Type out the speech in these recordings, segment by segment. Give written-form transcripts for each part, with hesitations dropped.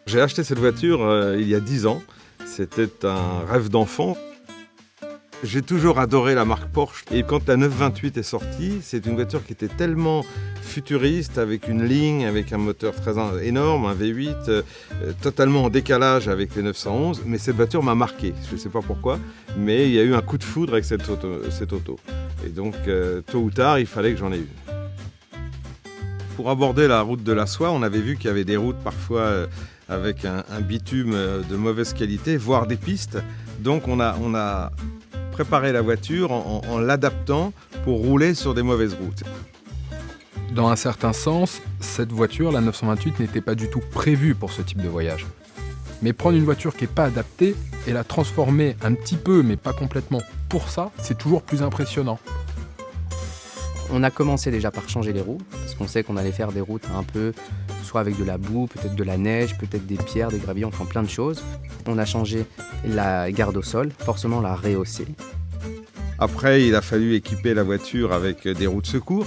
J'ai acheté cette voiture il y a 10 ans. C'était un rêve d'enfant. J'ai toujours adoré la marque Porsche. Et quand la 928 est sortie, c'est une voiture qui était tellement futuriste, avec une ligne, avec un moteur très énorme, un V8, totalement en décalage avec les 911. Mais cette voiture m'a marqué. Je ne sais pas pourquoi, mais il y a eu un coup de foudre avec cette auto. Et donc, tôt ou tard, il fallait que j'en ai une. Pour aborder la route de la soie, on avait vu qu'il y avait des routes parfois avec un bitume de mauvaise qualité, voire des pistes. Donc on a préparé la voiture en l'adaptant pour rouler sur des mauvaises routes. Dans un certain sens, cette voiture, la 928, n'était pas du tout prévue pour ce type de voyage. Mais prendre une voiture qui n'est pas adaptée et la transformer un petit peu, mais pas complètement, pour ça, c'est toujours plus impressionnant. On a commencé déjà par changer les roues, parce qu'on sait qu'on allait faire des routes un peu, soit avec de la boue, peut-être de la neige, peut-être des pierres, des gravillons, enfin plein de choses. On a changé la garde au sol, forcément la rehausser. Après, il a fallu équiper la voiture avec des roues de secours.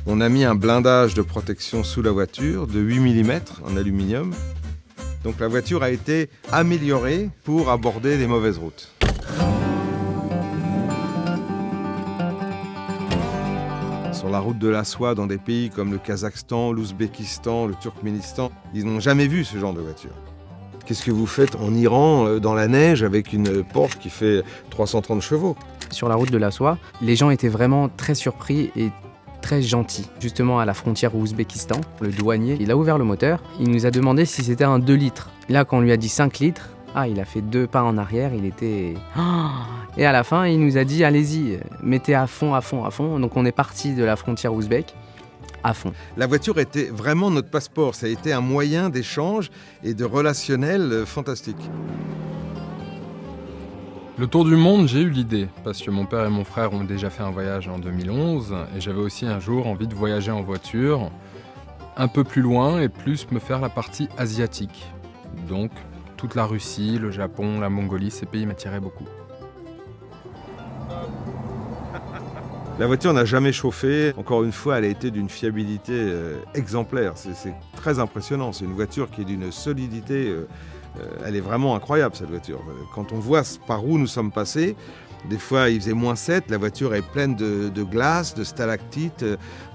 On a mis un blindage de protection sous la voiture de 8 mm en aluminium. Donc la voiture a été améliorée pour aborder les mauvaises routes. Sur la route de la soie, dans des pays comme le Kazakhstan, l'Ouzbékistan, le Turkménistan, ils n'ont jamais vu ce genre de voiture. Qu'est-ce que vous faites en Iran, dans la neige, avec une Porsche qui fait 330 chevaux ? Sur la route de la soie, les gens étaient vraiment très surpris et très gentils. Justement, à la frontière au Ouzbékistan, le douanier, il a ouvert le moteur, il nous a demandé si c'était un 2 litres. Là, quand on lui a dit 5 litres, il a fait 2 pas en arrière, il était... Et à la fin, il nous a dit, allez-y, mettez à fond. Donc on est parti de la frontière ouzbek à fond. La voiture était vraiment notre passeport. Ça a été un moyen d'échange et de relationnel fantastique. Le tour du monde, j'ai eu l'idée, parce que mon père et mon frère ont déjà fait un voyage en 2011, et j'avais aussi un jour envie de voyager en voiture, un peu plus loin et plus me faire la partie asiatique. Donc, toute la Russie, le Japon, la Mongolie, ces pays m'attiraient beaucoup. La voiture n'a jamais chauffé. Encore une fois, elle a été d'une fiabilité exemplaire. C'est très impressionnant. C'est une voiture qui est d'une solidité. Elle est vraiment incroyable, cette voiture. Quand on voit par où nous sommes passés, des fois il faisait -7, la voiture est pleine de glace, de stalactites.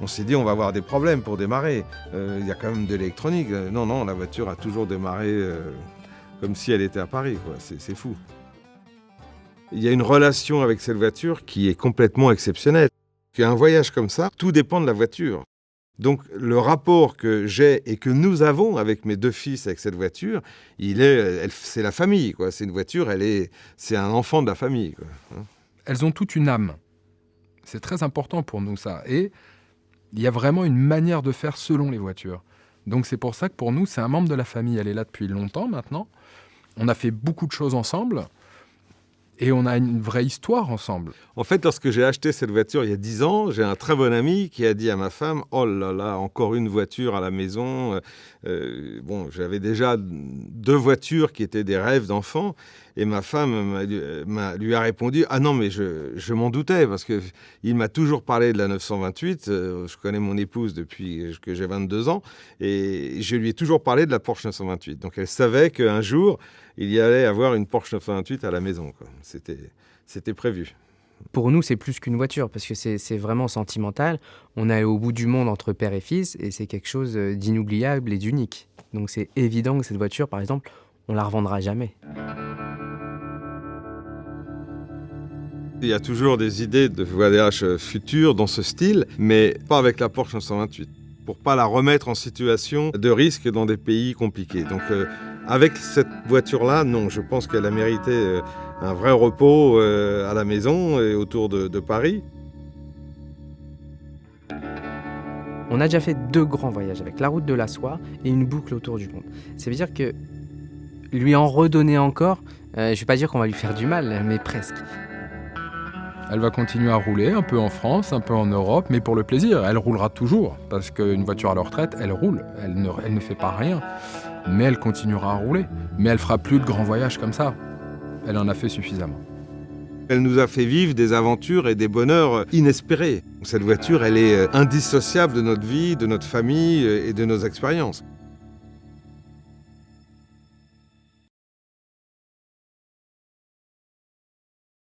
On s'est dit on va avoir des problèmes pour démarrer. Il y a quand même de l'électronique. Non, la voiture a toujours démarré comme si elle était à Paris, quoi. C'est fou. Il y a une relation avec cette voiture qui est complètement exceptionnelle. Un voyage comme ça, tout dépend de la voiture. Donc le rapport que j'ai et que nous avons avec mes 2 fils avec cette voiture, c'est la famille, quoi. C'est une voiture, c'est un enfant de la famille, quoi. Elles ont toute une âme. C'est très important pour nous, ça. Et il y a vraiment une manière de faire selon les voitures. Donc c'est pour ça que pour nous, c'est un membre de la famille. Elle est là depuis longtemps maintenant. On a fait beaucoup de choses ensemble. Et on a une vraie histoire ensemble. En fait, lorsque j'ai acheté cette voiture il y a 10 ans, j'ai un très bon ami qui a dit à ma femme « Oh là là, encore une voiture à la maison ». J'avais déjà 2 voitures qui étaient des rêves d'enfant. Et ma femme lui a répondu « Ah non, mais je m'en doutais, parce qu'il m'a toujours parlé de la 928. Je connais mon épouse depuis que j'ai 22 ans. Et je lui ai toujours parlé de la Porsche 928. Donc elle savait qu'un jour, il y allait avoir une Porsche 928 à la maison, quoi. C'était prévu. Pour nous, c'est plus qu'une voiture, parce que c'est vraiment sentimental. On est au bout du monde entre père et fils, et c'est quelque chose d'inoubliable et d'unique. Donc c'est évident que cette voiture, par exemple, on la revendra jamais. Il y a toujours des idées de voyage futur dans ce style, mais pas avec la Porsche 928, pour pas la remettre en situation de risque dans des pays compliqués. Donc avec cette voiture-là, non, je pense qu'elle a mérité un vrai repos à la maison et autour de Paris. On a déjà fait 2 grands voyages avec la route de la soie et une boucle autour du monde. Ça veut dire que lui en redonner encore, je ne vais pas dire qu'on va lui faire du mal, mais presque. Elle va continuer à rouler, un peu en France, un peu en Europe, mais pour le plaisir. Elle roulera toujours, parce qu'une voiture à la retraite, elle roule. Elle ne fait pas rien, mais elle continuera à rouler. Mais elle fera plus de grands voyages comme ça. Elle en a fait suffisamment. Elle nous a fait vivre des aventures et des bonheurs inespérés. Cette voiture, elle est indissociable de notre vie, de notre famille et de nos expériences.